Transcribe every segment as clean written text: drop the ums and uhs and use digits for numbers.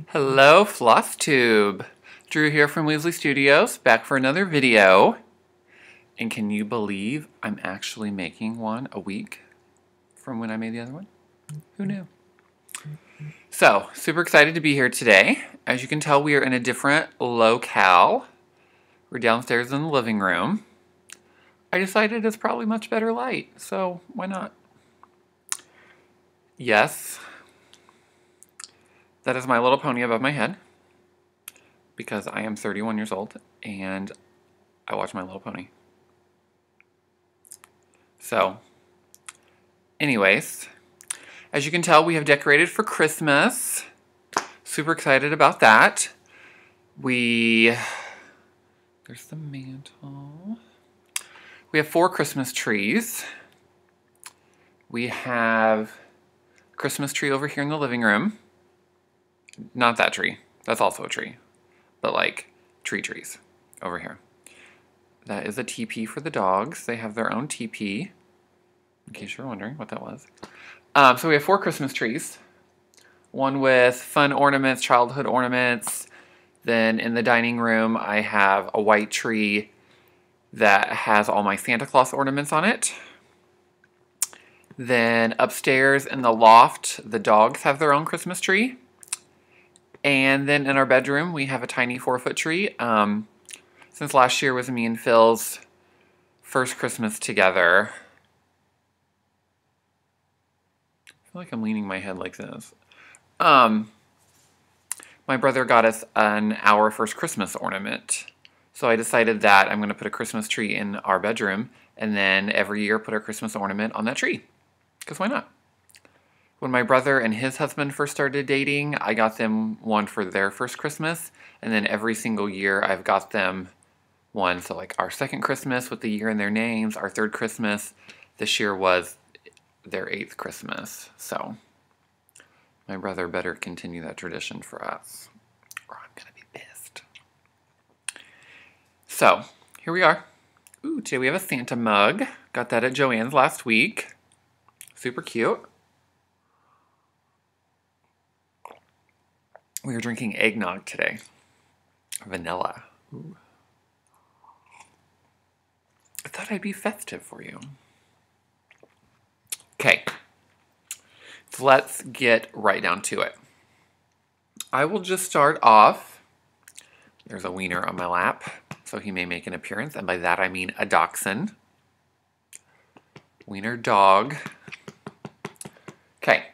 Hello, Flosstube. Drew here from Weasley Studios, back for another video. And can you believe I'm actually making one a week from when I made the other one? Who knew? So, super excited to be here today. As you can tell, we are in a different locale. We're downstairs in the living room. I decided it's probably much better light, so why not? Yes, that is My Little Pony above my head, because I am 31 years old and I watch My Little Pony. So, anyways, as you can tell, we have decorated for Christmas. Super excited about that. There's the mantle. We have 4 Christmas trees. We have a Christmas tree over here in the living room. Not that tree. That's also a tree. But like trees over here. That is a teepee for the dogs. They have their own teepee, in case you're wondering what that was. So we have 4 Christmas trees. One with fun ornaments, childhood ornaments. Then in the dining room, I have a white tree that has all my Santa Claus ornaments on it. Then upstairs in the loft, the dogs have their own Christmas tree. And then in our bedroom, we have a tiny 4-foot tree. Since last year was me and Phil's first Christmas together. I feel like I'm leaning my head like this. My brother got us our first Christmas ornament. So I decided that I'm going to put a Christmas tree in our bedroom, and then every year put a Christmas ornament on that tree. Because why not? When my brother and his husband first started dating, I got them one for their first Christmas, and then every single year I've got them one. So like our second Christmas with the year in their names, our third Christmas. This year was their 8th Christmas. So my brother better continue that tradition for us, or I'm going to be pissed. So here we are. Ooh, today we have a Santa mug. Got that at Joann's last week. Super cute. We are drinking eggnog today. Vanilla. Ooh. I thought I'd be festive for you. Okay. So let's get right down to it. I will just start off. There's a wiener on my lap, so he may make an appearance, and by that I mean a dachshund. Wiener dog. Okay.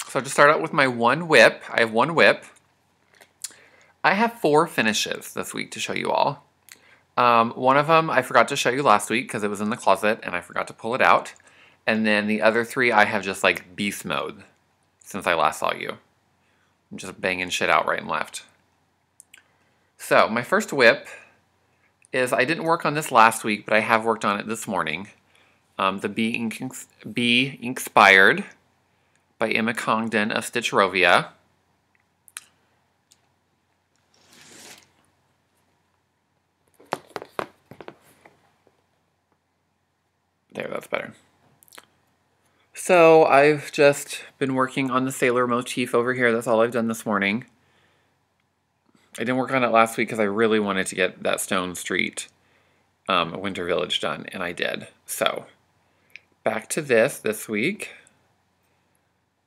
So to start out with my one whip, I have one whip. I have 4 finishes this week to show you all. One of them I forgot to show you last week because it was in the closet and I forgot to pull it out. And then the other 3 I have just like beast mode since I last saw you. I'm just banging shit out right and left. So my first whip is, I didn't work on this last week, but I have worked on it this morning. The Bee Inspired by Emma Congdon of Stitchrovia. There, that's better. So I've just been working on the sailor motif over here. That's all I've done this morning. I didn't work on it last week because I really wanted to get that Stone Street Winter Village done, and I did. So back to this week.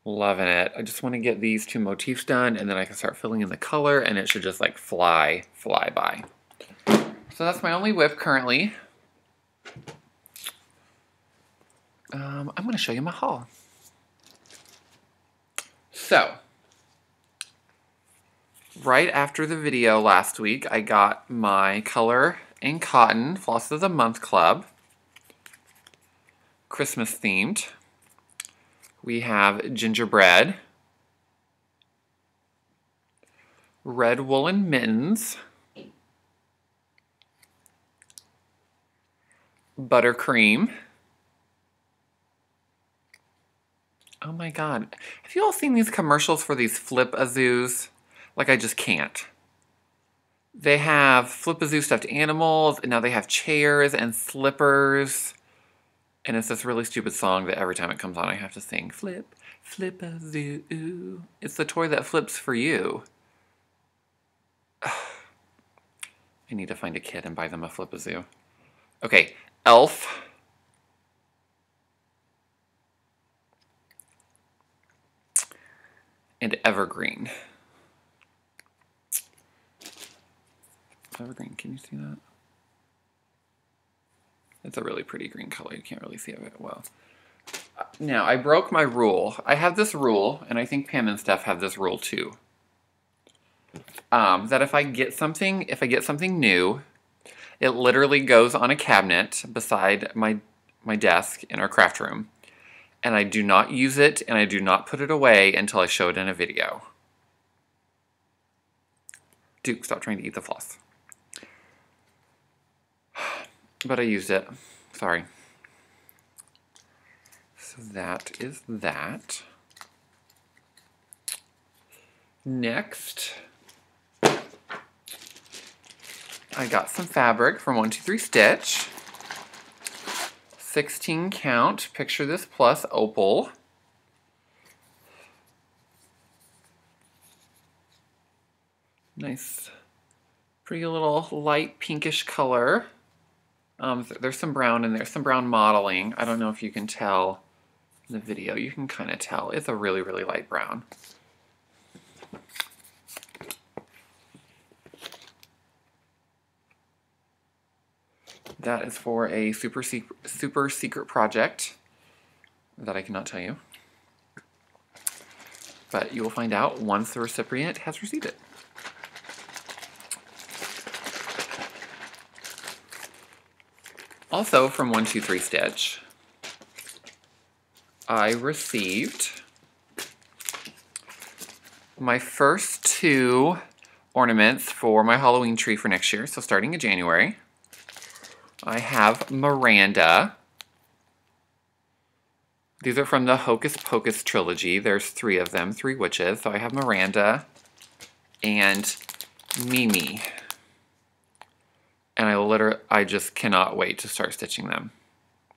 Loving it. I just want to get these 2 motifs done, and then I can start filling in the color, and it should just like fly by. So that's my only whip currently. I'm going to show you my haul. So, right after the video last week, I got my Color and Cotton Floss of the Month Club. Christmas themed. We have gingerbread. Red woolen mittens. Buttercream. Oh my god. Have you all seen these commercials for these Flip-A-Zoos? Like, I just can't. They have Flip-A-Zoo stuffed animals, and now they have chairs and slippers. And it's this really stupid song that every time it comes on I have to sing. Flip, Flip-A-Zoo. It's the toy that flips for you. I need to find a kid and buy them a flip-a-zoo. Okay, Elf. And Evergreen. Evergreen, can you see that? It's a really pretty green color. You can't really see it well. Now, I broke my rule. I have this rule, and I think Pam and Steph have this rule too. That if I get something new, it literally goes on a cabinet beside my desk in our craft room. And I do not use it, and I do not put it away until I show it in a video. Duke, stop trying to eat the floss. But I used it. Sorry. So that is that. Next, I got some fabric from 123 Stitch. 16 count, picture this plus opal. Nice, pretty little light pinkish color. There's some brown in there, some brown modeling. I don't know if you can tell in the video. You can kind of tell. It's a really, really light brown. That is for a super secret project that I cannot tell you. But you will find out once the recipient has received it. Also from 123 Stitch, I received my first 2 ornaments for my Halloween tree for next year, so starting in January. I have Miranda. These are from the Hocus Pocus trilogy. There's 3 of them, 3 witches. So I have Miranda and Mimi. And I just cannot wait to start stitching them.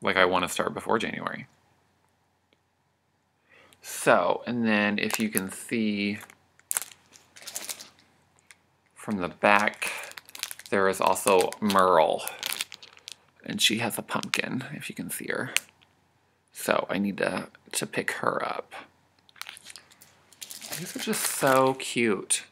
Like, I want to start before January. So, and then if you can see from the back, there is also Merle. And she has a pumpkin, if you can see her. So I need to pick her up. These are just so cute.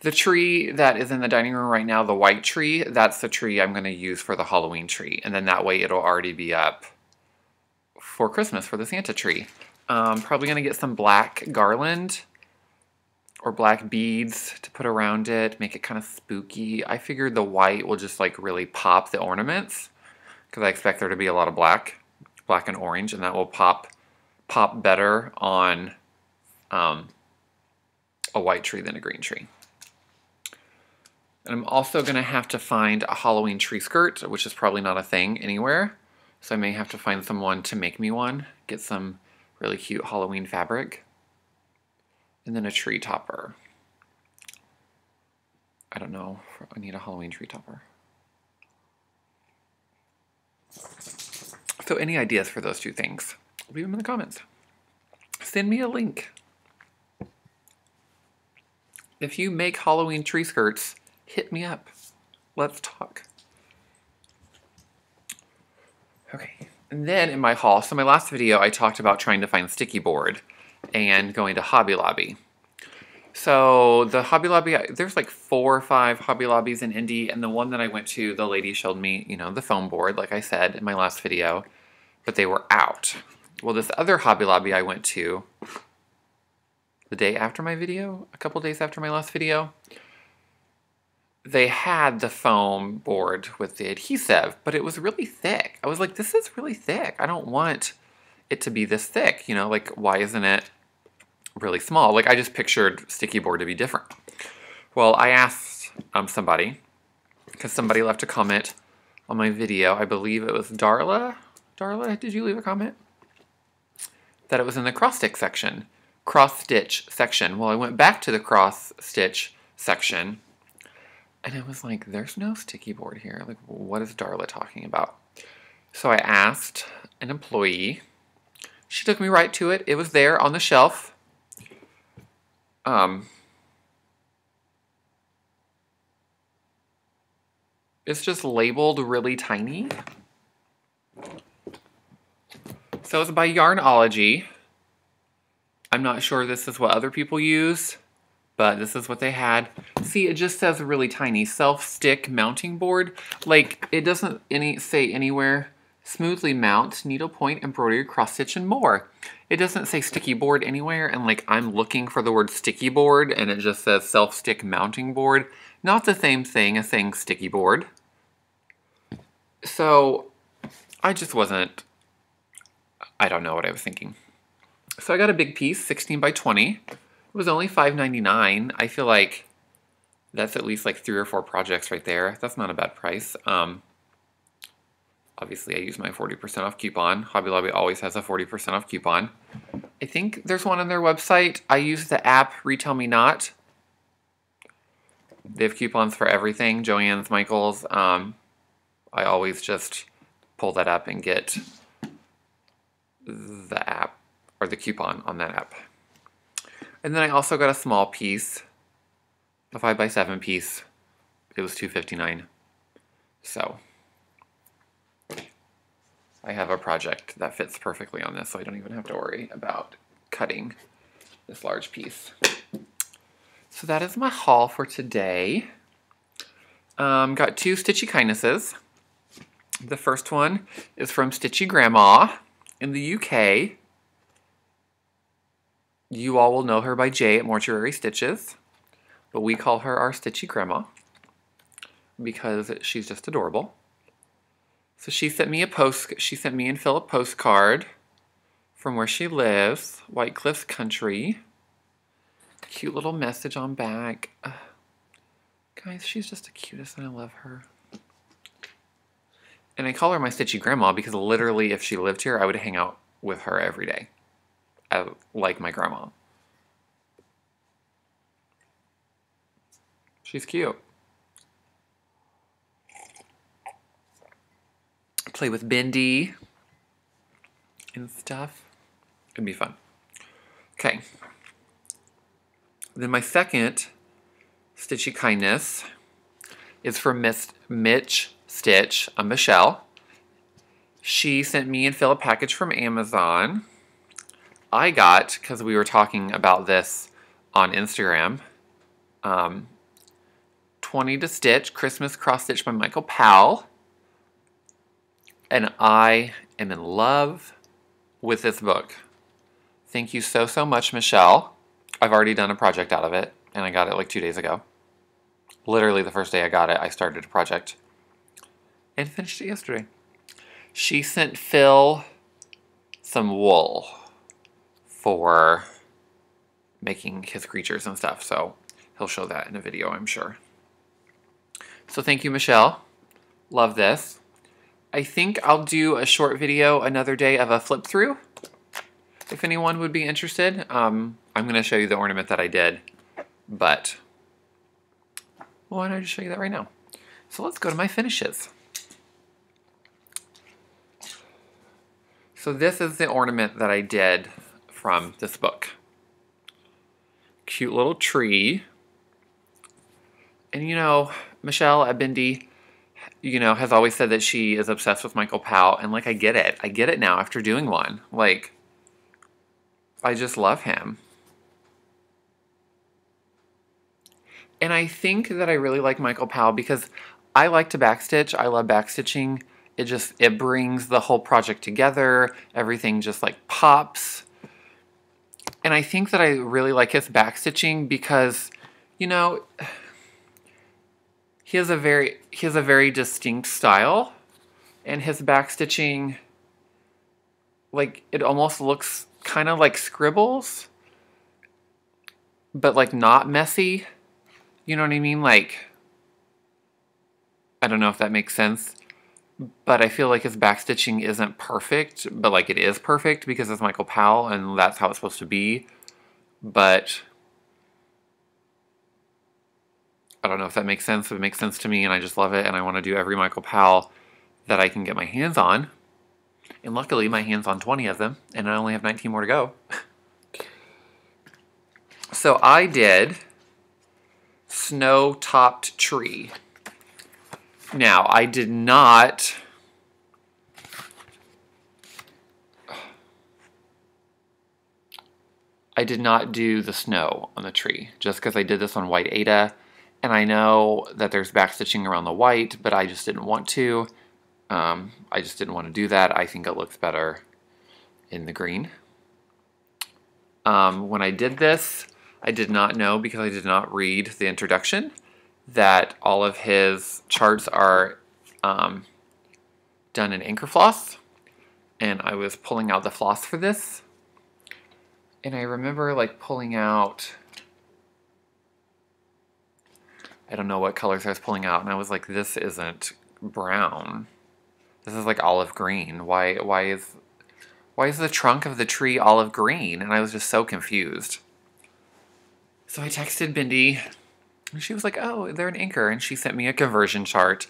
The tree that is in the dining room right now, the white tree, that's the tree I'm going to use for the Halloween tree. And then that way it'll already be up for Christmas for the Santa tree. Probably going to get some black garland or black beads to put around it, make it kind of spooky. I figured the white will just like really pop the ornaments because I expect there to be a lot of black and orange, and that will pop better on a white tree than a green tree. And I'm also going to have to find a Halloween tree skirt, which is probably not a thing anywhere. So I may have to find someone to make me one, get some really cute Halloween fabric. And then a tree topper. I don't know. I need a Halloween tree topper. So any ideas for those 2 things? Leave them in the comments. Send me a link. If you make Halloween tree skirts, hit me up. Let's talk. Okay. And then in my haul, so my last video I talked about trying to find sticky board and going to Hobby Lobby. So the Hobby Lobby, there's like 4 or 5 Hobby Lobbies in Indy, and the one that I went to, the lady showed me, you know, the foam board, like I said in my last video, but they were out. Well, this other Hobby Lobby I went to the day after my video, a couple days after my last video, they had the foam board with the adhesive, but it was really thick. I was like, this is really thick. I don't want it to be this thick, you know, like why isn't it really small? Like I just pictured sticky board to be different. Well, I asked somebody, because somebody left a comment on my video. I believe it was Darla. Darla, did you leave a comment? That it was in the cross stitch section. Well, I went back to the cross stitch section, and I was like, there's no sticky board here. Like, what is Darla talking about? So I asked an employee. She took me right to it. It was there on the shelf. It's just labeled really tiny. So it's by Yarnology. I'm not sure this is what other people use, but this is what they had. See, it just says really tiny. Self-stick mounting board. Like, it doesn't say anywhere. Smoothly mount, needlepoint, embroidery, cross stitch, and more. It doesn't say sticky board anywhere, and like I'm looking for the word sticky board, and it just says self-stick mounting board. Not the same thing as saying sticky board. So, I just wasn't, I don't know what I was thinking. So I got a big piece, 16 by 20. It was only $5.99. I feel like that's at least like 3 or 4 projects right there. That's not a bad price. Obviously, I use my 40% off coupon. Hobby Lobby always has a 40% off coupon. I think there's one on their website. I use the app Retail Me Not. They have coupons for everything. Joann's, Michael's. I always just pull that up and get the app or the coupon on that app. And then I also got a small piece, a 5x7 piece. It was $2.59. So I have a project that fits perfectly on this, so I don't even have to worry about cutting this large piece. So that is my haul for today. Got 2 Stitchy Kindnesses. The first one is from Stitchy Grandma in the UK. You all will know her by Jay at Mortuary Stitches, but we call her our Stitchy Grandma because she's just adorable. So she sent me and Phil a postcard from where she lives, White Cliffs Country. Cute little message on back. Guys, she's just the cutest and I love her. And I call her my Stitchy Grandma because literally if she lived here, I would hang out with her every day. Like my grandma. She's cute. Play with Bindi and stuff. It'd be fun. Okay. Then my second Stitchy Kindness is from Mitch Stitch, Michelle. She sent me and Phil a package from Amazon. I got, because we were talking about this on Instagram, 20 to Stitch, Christmas Cross Stitch by Michael Powell. And I am in love with this book. Thank you so, so much, Michelle. I've already done a project out of it, and I got it like 2 days ago. Literally the first day I got it, I started a project. And finished it yesterday. She sent Phil some wool for making his creatures and stuff, so he'll show that in a video, I'm sure. So thank you, Michelle. Love this. I think I'll do a short video another day of a flip through, if anyone would be interested. I'm going to show you the ornament that I did, but why don't I just show you that right now? So let's go to my finishes. So this is the ornament that I did from this book. Cute little tree. And you know, Michelle at Bindi, you know, has always said that she is obsessed with Michael Powell, and like I get it. I get it now after doing one. Like, I just love him. And I think that I really like Michael Powell because I like to backstitch. I love backstitching. It brings the whole project together. Everything just like pops. And I think that I really like his backstitching because, you know, he has a very distinct style, and his backstitching, like, it almost looks kind of like scribbles, but like not messy. You know what I mean? Like, I don't know if that makes sense, but I feel like his backstitching isn't perfect, but like it is perfect because it's Michael Powell and that's how it's supposed to be. But I don't know if that makes sense. It makes sense to me, and I just love it, and I want to do every Michael Powell that I can get my hands on. And luckily, my hand's on 20 of them, and I only have 19 more to go. So I did Snow-Topped Tree. Now, I did not do the snow on the tree, just because I did this on white Ada, and I know that there's backstitching around the white, but I just didn't want to. I just didn't want to do that. I think it looks better in the green. When I did this, I did not know, because I did not read the introduction, that all of his charts are done in anchor floss, and I was pulling out the floss for this, and I remember like pulling out, I don't know what colors I was pulling out, and I was like, this isn't brown, this is like olive green. Why is the trunk of the tree olive green? And I was just so confused. So I texted Bindi, and she was like, oh, they're an anchor, and she sent me a conversion chart.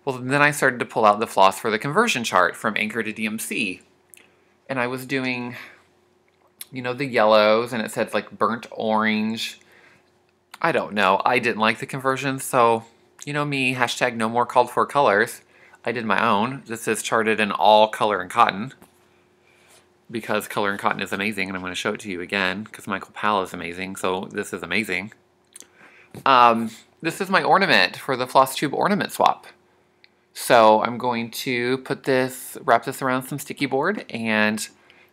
Well, then I started to pull out the floss for the conversion chart from anchor to DMC. And I was doing, you know, the yellows, and it said like burnt orange. I don't know. I didn't like the conversion, so, you know me, hashtag no more called for colors. I did my own. This is charted in all color and cotton, because color and cotton is amazing, and I'm going to show it to you again, because Michael Powell is amazing, so this is amazing. This is my ornament for the Flosstube ornament swap. So I'm going to wrap this around some sticky board, and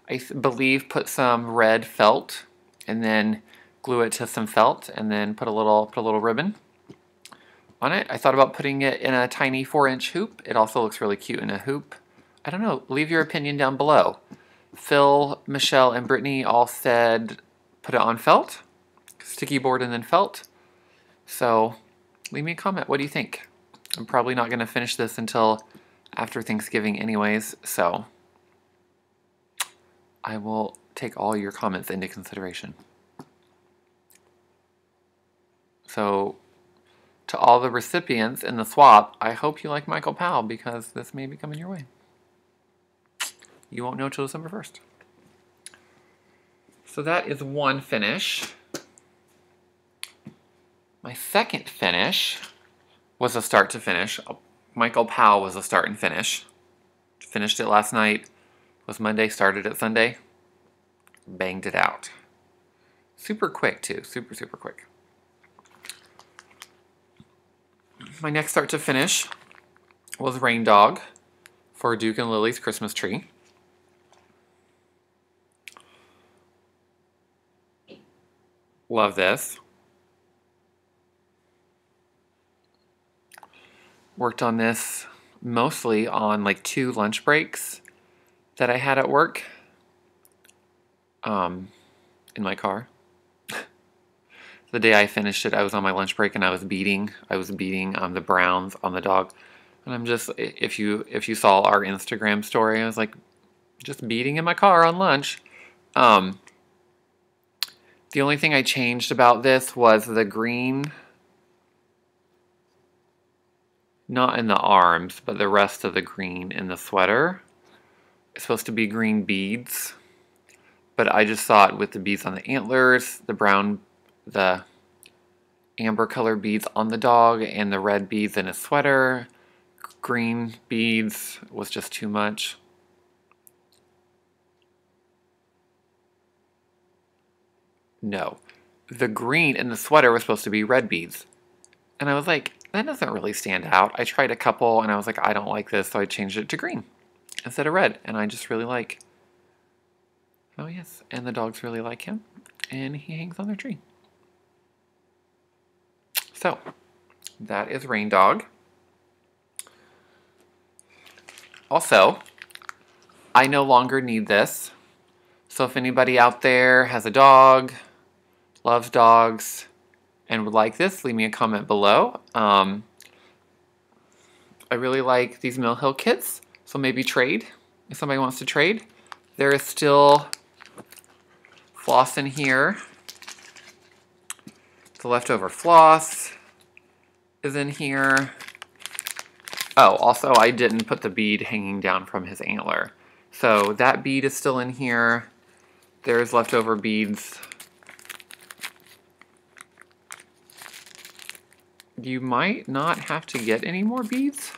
I believe put some red felt, and then glue it to some felt, and then put a little ribbon on it. I thought about putting it in a tiny 4-inch hoop. It also looks really cute in a hoop. I don't know. Leave your opinion down below. Phil, Michelle, and Brittany all said put it on felt, sticky board, and then felt. So leave me a comment. What do you think? I'm probably not going to finish this until after Thanksgiving anyways, so I will take all your comments into consideration. So to all the recipients in the swap, I hope you like Michael Powell, because this may be coming your way. You won't know till December 1st. So that is one finish. My second finish was a start to finish. Michael Powell was a start and finish. Finished it last night. Was Monday, started it Sunday. Banged it out. Super quick too, super quick. My next start to finish was Rain Dog for Duke and Lily's Christmas tree. Love this. Worked on this mostly on like 2 lunch breaks that I had at work in my car. The day I finished it, I was on my lunch break, and I was beating the browns on the dog. And I'm just, if you saw our Instagram story, I was like just beating in my car on lunch. The only thing I changed about this was the green, not in the arms, but the rest of the green in the sweater. It's supposed to be green beads, but I just thought with the beads on the antlers, the amber color beads on the dog, and the red beads in his sweater, green beads was just too much. No, the green in the sweater was supposed to be red beads. And I was like, that doesn't really stand out. I tried a couple, and I was like, I don't like this, so I changed it to green instead of red. And I just really like, oh yes, and the dogs really like him, and he hangs on their tree. So, that is Rain Dog. Also, I no longer need this. So if anybody out there has a dog, loves dogs, and would like this, leave me a comment below. I really like these Mill Hill kits, so maybe trade if somebody wants to trade. There is still floss in here. The leftover floss is in here. Oh, also I didn't put the bead hanging down from his antler. So that bead is still in here. There's leftover beads you might not have to get any more beads.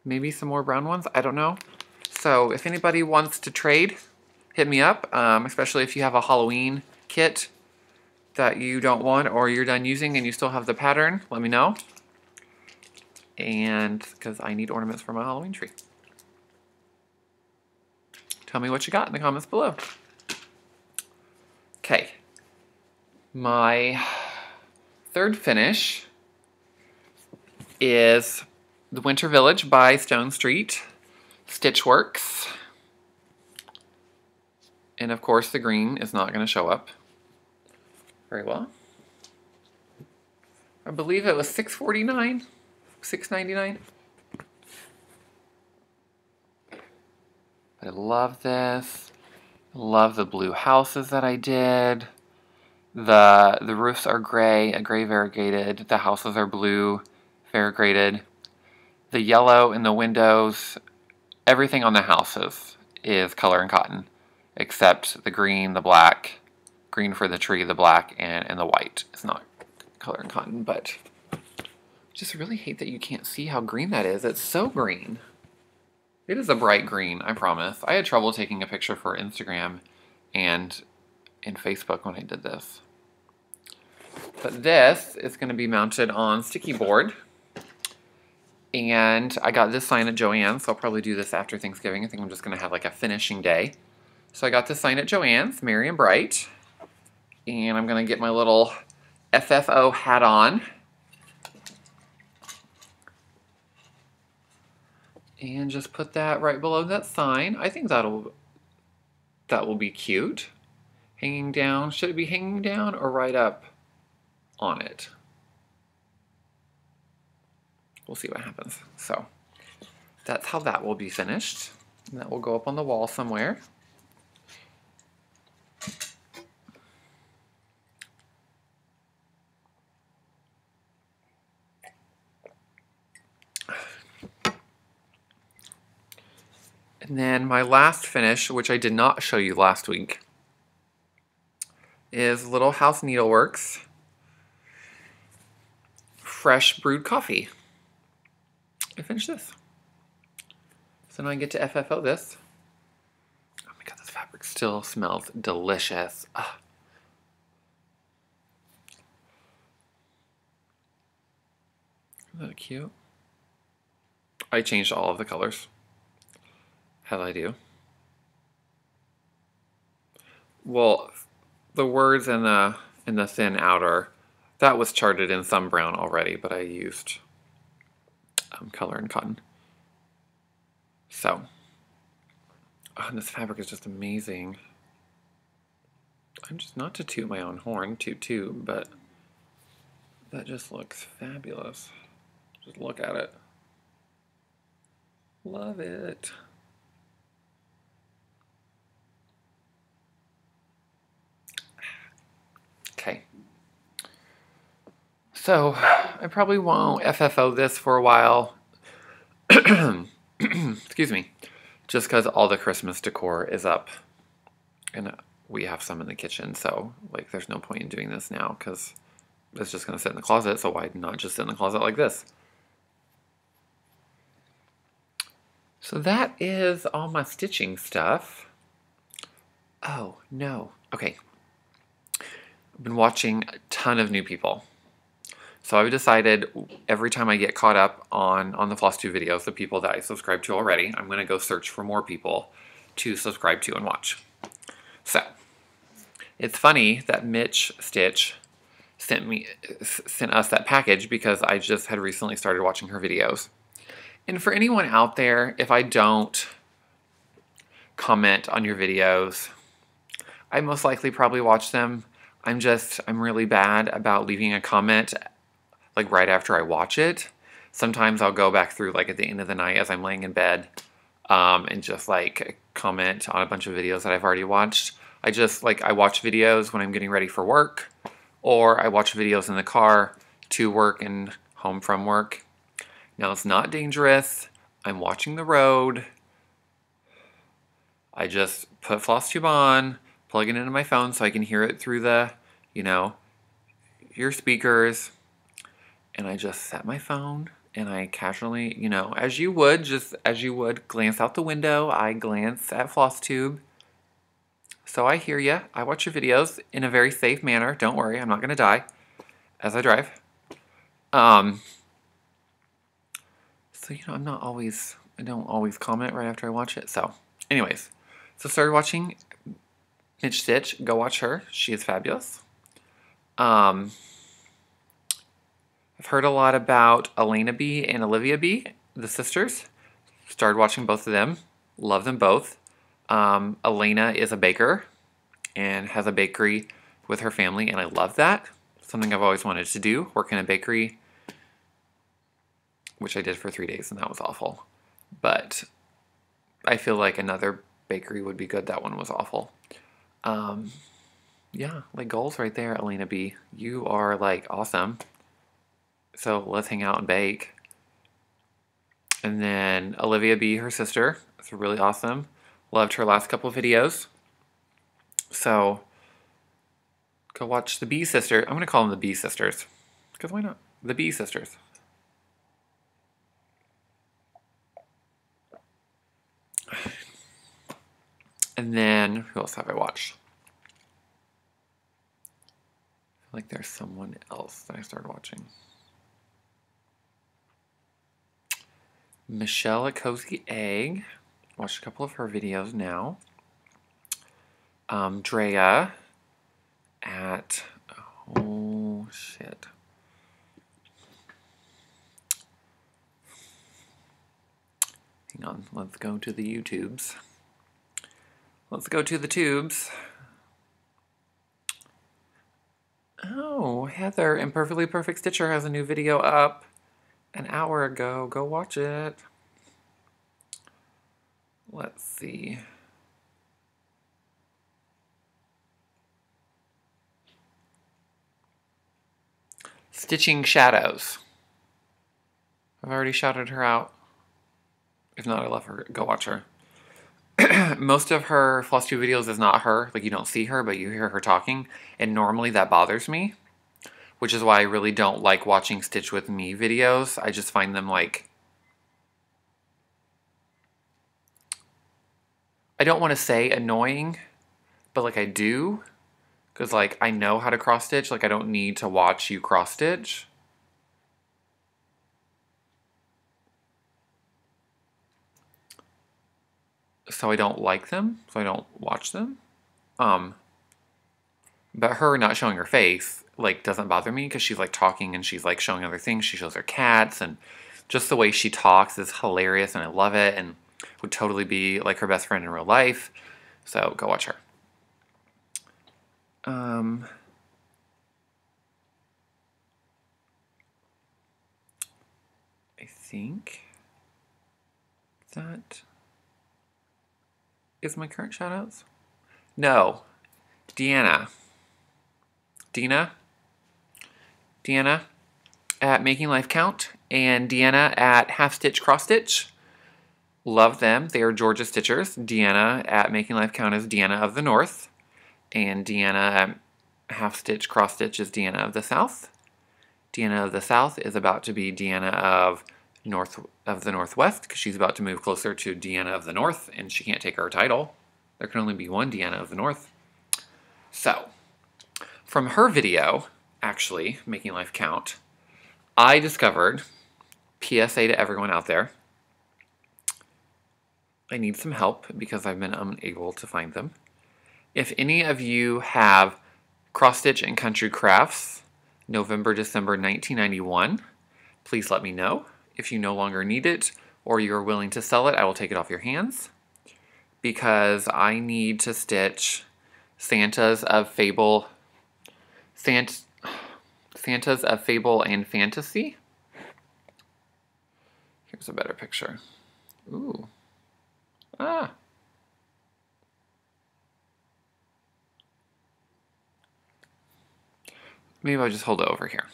Maybe some more brown ones, I don't know. So if anybody wants to trade, hit me up, especially if you have a Halloween kit that you don't want or you're done using and you still have the pattern, let me know. And because I need ornaments for my Halloween tree. Tell me what you got in the comments below. Okay, my third finish is The Winter Village by Stone Street Stitchworks. And of course the green is not going to show up very well. I believe it was $6.49, $6.99. I love this. I love the blue houses that I did. The roofs are gray, a gray variegated. The houses are blue, variegated. The yellow in the windows, everything on the houses is color and cotton, except the green, the black, green for the tree, the black, and the white. It's not color and cotton, but I just really hate that you can't see how green that is. It's so green. It is a bright green, I promise. I had trouble taking a picture for Instagram and in Facebook when I did this. But this is going to be mounted on sticky board. And I got this sign at Joann's, so I'll probably do this after Thanksgiving. I think I'm just going to have like a finishing day. So I got this sign at Joann's, Merry and Bright. And I'm going to get my little FFO hat on. And just put that right below that sign. I think that will be cute. Hanging down. Should it be hanging down or right up on it? We'll see what happens. So that's how that will be finished. And that will go up on the wall somewhere. And then my last finish, which I did not show you last week, is Little House Needleworks Fresh Brewed Coffee. I finished this. So now I get to FFO this. Oh my god, this fabric still smells delicious. Ah. Isn't that cute? I changed all of the colors. How did I do? Well, the words in the thin outer, that was charted in some brown already, but I used color and cotton. So, oh, and this fabric is just amazing. I'm just, not to toot my own horn, toot, but that just looks fabulous. Just look at it. Love it. Okay. So, I probably won't FFO this for a while. Excuse me. Just because all the Christmas decor is up. And we have some in the kitchen, so like there's no point in doing this now because it's just going to sit in the closet, so why not just sit in the closet like this? So that is all my stitching stuff. Oh, no. Okay. I've been watching a ton of new people. So I've decided every time I get caught up on the Flosstube videos, the people that I subscribe to already, I'm going to go search for more people to subscribe to and watch. So, it's funny that Mitch Stitch sent us that package because I just had recently started watching her videos. And for anyone out there, if I don't comment on your videos, I most likely probably watch them. I'm really bad about leaving a comment like right after I watch it. Sometimes I'll go back through like at the end of the night as I'm laying in bed and just like comment on a bunch of videos that I've already watched. I watch videos when I'm getting ready for work, or I watch videos in the car to work and home from work. Now it's not dangerous. I'm watching the road. I just put Flosstube on, plug it into my phone so I can hear it through the, you know, your speakers. And I just set my phone and I casually, you know, as you would, glance out the window. I glance at Flosstube. So I hear you. I watch your videos in a very safe manner. Don't worry, I'm not going to die as I drive. So, you know, I don't always comment right after I watch it. So, anyways, so started watching Mitch Stitch. Go watch her. She is fabulous. I've heard a lot about Elena B and Olivia B, the sisters. Started watching both of them. Love them both. Elena is a baker and has a bakery with her family, and I love that. Something I've always wanted to do, work in a bakery, which I did for 3 days, and that was awful. But I feel like another bakery would be good. That one was awful. Yeah, like goals right there, Elena B. You are like awesome. So let's hang out and bake. And then Olivia B, her sister, is really awesome. Loved her last couple of videos. So go watch the B sister. I'm going to call them the B sisters. Because why not? The B sisters. And then, who else have I watched? I feel like there's someone else that I started watching. Michelle at Cozy Egg. Watched a couple of her videos now. Drea at, oh shit. Hang on, let's go to the YouTubes. Let's go to the tubes. Oh, Heather, Imperfectly Perfect Stitcher has a new video up an hour ago. Go watch it. Let's see. Stitching Shadows. I've already shouted her out. If not, I love her. Go watch her. Most of her Flosstube videos is not her. Like, you don't see her, but you hear her talking. And normally that bothers me. Which is why I really don't like watching Stitch With Me videos. I just find them, like... I don't want to say annoying, but, like, I do. Because, like, I know how to cross-stitch. Like, I don't need to watch you cross-stitch. So I don't like them. So I don't watch them. But her not showing her face, like, doesn't bother me. Because she's, like, talking and she's, like, showing other things. She shows her cats. And just the way she talks is hilarious. And I love it. And would totally be, like, her best friend in real life. So go watch her. I think that is my current shoutouts. No, Deanna at Making Life Count, and Deanna at Half Stitch Cross Stitch. Love them. They are Georgia Stitchers. Deanna at Making Life Count is Deanna of the North, and Deanna at Half Stitch Cross Stitch is Deanna of the South. Deanna of the South is about to be Deanna of the Northwest, because she's about to move closer to Deanna of the North, and she can't take her title. There can only be one Deanna of the North. So, from her video, actually, Making Life Count, I discovered, PSA to everyone out there, I need some help because I've been unable to find them. If any of you have Cross Stitch and Country Crafts, November, December 1991, please let me know. If you no longer need it or you're willing to sell it, I will take it off your hands. Because I need to stitch Santas of Fable and Fantasy. Here's a better picture. Ooh. Ah. Maybe I'll just hold it over here.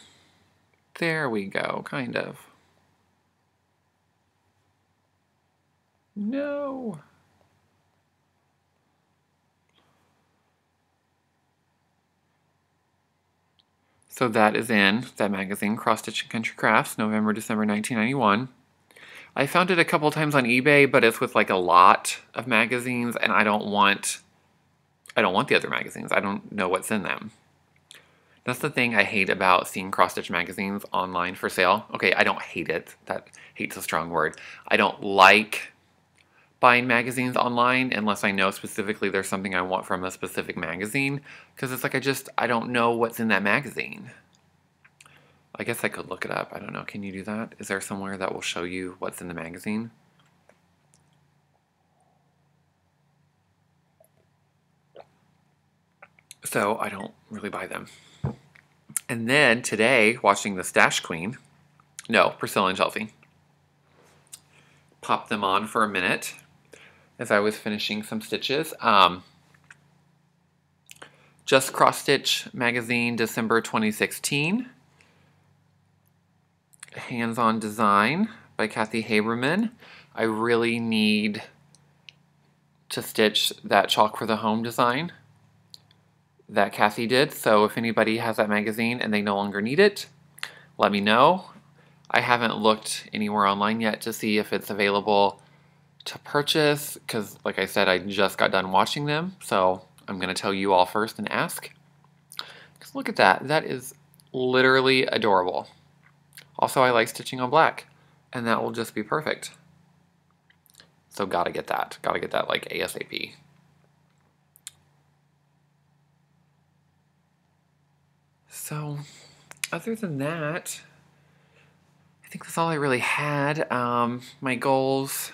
There we go, kind of. No. So that is in that magazine, Cross Stitch and Country Crafts, November, December 1991. I found it a couple times on eBay, but it's with like a lot of magazines, and I don't want the other magazines. I don't know what's in them. That's the thing I hate about seeing cross-stitch magazines online for sale. Okay, I don't hate it. Hate's a strong word. I don't like buying magazines online unless I know specifically there's something I want from a specific magazine, because it's like I don't know what's in that magazine. I guess I could look it up. I don't know. Can you do that? Is there somewhere that will show you what's in the magazine? So I don't really buy them. And then today, watching the Stash Queen, no, Priscilla and Chelsea, popped them on for a minute as I was finishing some stitches. Just Cross Stitch Magazine, December 2016. Hands-on Design by Kathy Haberman. I really need to stitch that Chalk for the Home design that Kathy did, so if anybody has that magazine and they no longer need it, let me know. I haven't looked anywhere online yet to see if it's available to purchase, because like I said, I just got done watching them, so I'm going to tell you all first and ask. Because look at that. That is literally adorable. Also, I like stitching on black, and that will just be perfect. So gotta get that. Gotta get that like ASAP. So, other than that, I think that's all I really had. My goals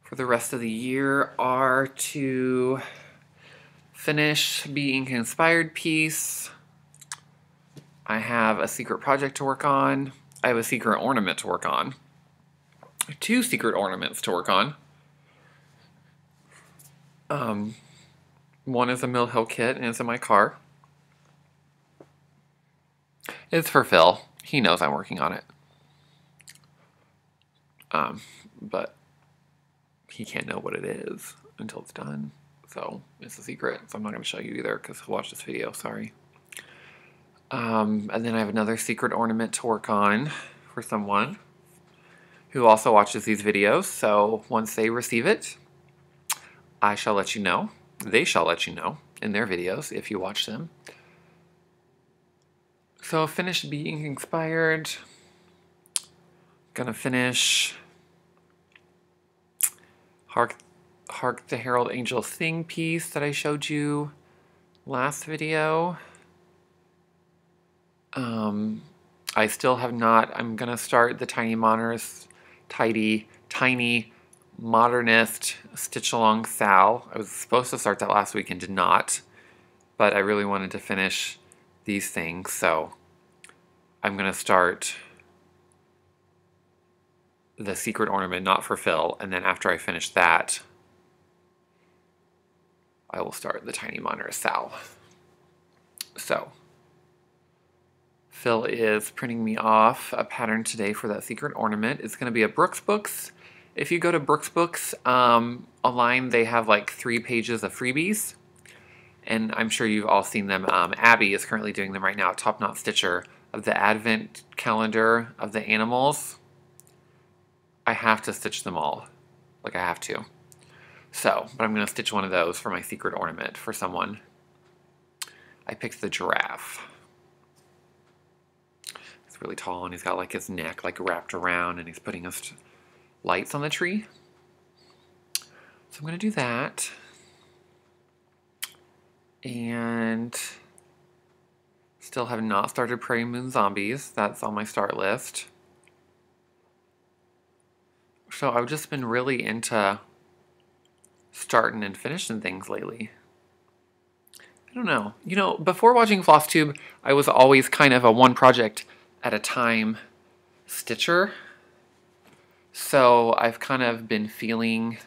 for the rest of the year are to finish Being Inspired piece. I have a secret project to work on. I have a secret ornament to work on. 2 secret ornaments to work on. One is a Mill Hill kit, and it's in my car. It's for Phil. He knows I'm working on it. But he can't know what it is until it's done. So it's a secret. So I'm not going to show you either because he'll watch this video. Sorry. And then I have another secret ornament to work on for someone who also watches these videos. So once they receive it, I shall let you know. They shall let you know in their videos if you watch them. So finish Being Inspired. Gonna finish Hark the Herald Angels Sing piece that I showed you last video. I still have not. I'm gonna start the Tiny Modernist Stitch Along Sal. I was supposed to start that last week and did not, but I really wanted to finish these things, so I'm gonna start the secret ornament, not for Phil, and then after I finish that, I will start the Tiny Modernist Sal. So Phil is printing me off a pattern today for that secret ornament. It's going to be a Brooks Books. If you go to Brooks Books online, they have like 3 pages of freebies, and I'm sure you've all seen them. Abby is currently doing them right now, Top Knot Stitcher, of the advent calendar of the animals. I have to stitch them all. Like, I have to. So, but I'm going to stitch one of those for my secret ornament for someone. I picked the giraffe. He's really tall, and he's got like his neck like wrapped around, and he's putting us lights on the tree. So I'm going to do that. And still have not started Prairie Moon Zombies. That's on my start list. So I've just been really into starting and finishing things lately. I don't know. You know, before watching Flosstube, I was always kind of a one project at a time stitcher. So I've kind of been feeling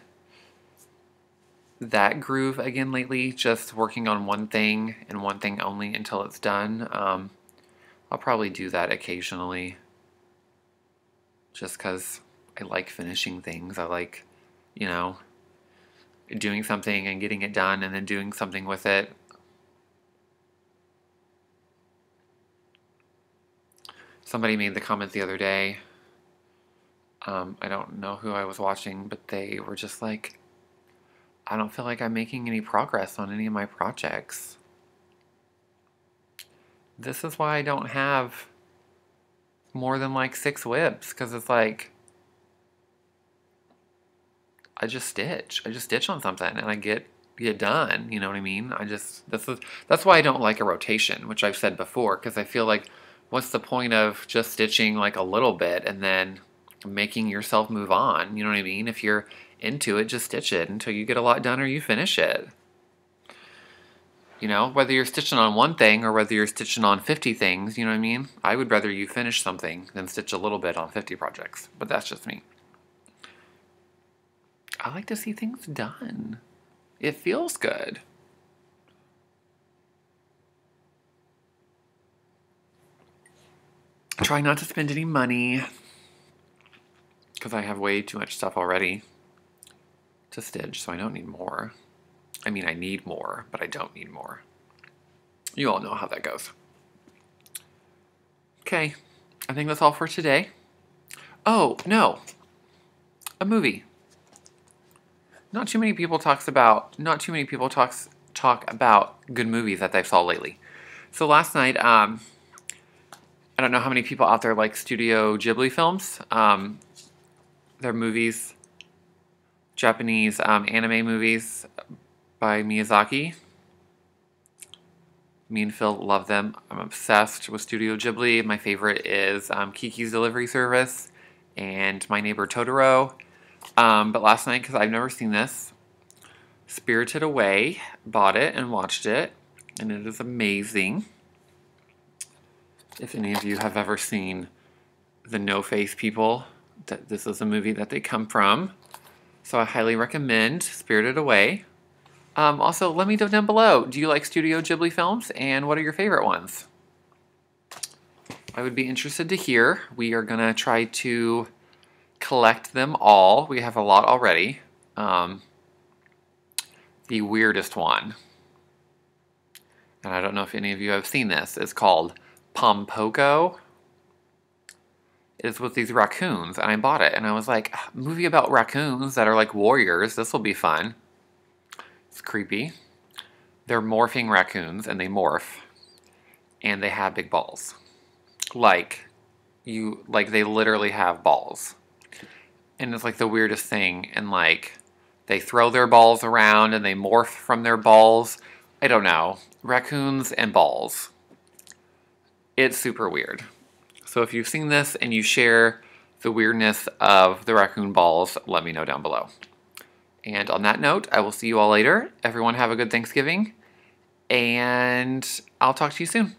that groove again lately, just working on one thing and one thing only until it's done. I'll probably do that occasionally just because I like finishing things. I like, you know, doing something and getting it done and then doing something with it. Somebody made the comment the other day. I don't know who I was watching, but they were just like, I don't feel like I'm making any progress on any of my projects. This is why I don't have more than like 6 WIPs, because it's like, I just stitch on something and I get done, you know what I mean? That's why I don't like a rotation, which I've said before, because I feel like, what's the point of just stitching like a little bit and then making yourself move on, you know what I mean? If you're into it, just stitch it until you get a lot done or you finish it. You know, whether you're stitching on one thing or whether you're stitching on 50 things, you know what I mean? I would rather you finish something than stitch a little bit on 50 projects, but that's just me. I like to see things done. It feels good. Try not to spend any money because I have way too much stuff already to stitch, so I don't need more. I mean, I need more, but I don't need more. You all know how that goes. Okay, I think that's all for today. Oh, no. A movie. Not too many people talk about good movies that they saw lately. So last night, I don't know how many people out there like Studio Ghibli films. They're movies, Japanese anime movies by Miyazaki. Me and Phil love them. I'm obsessed with Studio Ghibli. My favorite is Kiki's Delivery Service and My Neighbor Totoro. But last night, because I've never seen this, Spirited Away, bought it and watched it, and it is amazing. If any of you have ever seen The No Face People, this is a movie that they come from. So I highly recommend Spirited Away. Also, let me know down below, do you like Studio Ghibli films, and what are your favorite ones? I would be interested to hear. We are going to try to collect them all. We have a lot already. The weirdest one, and I don't know if any of you have seen this, is called Pompoko. It's with these raccoons, and I bought it, and I was like, a movie about raccoons that are like warriors, this will be fun. It's creepy. They're morphing raccoons, and they morph, and they have big balls. Like they literally have balls. And it's like the weirdest thing, and like, they throw their balls around, and they morph from their balls. I don't know. Raccoons and balls. It's super weird. So if you've seen this and you share the weirdness of the raccoon balls, let me know down below. And on that note, I will see you all later. Everyone have a good Thanksgiving, and I'll talk to you soon.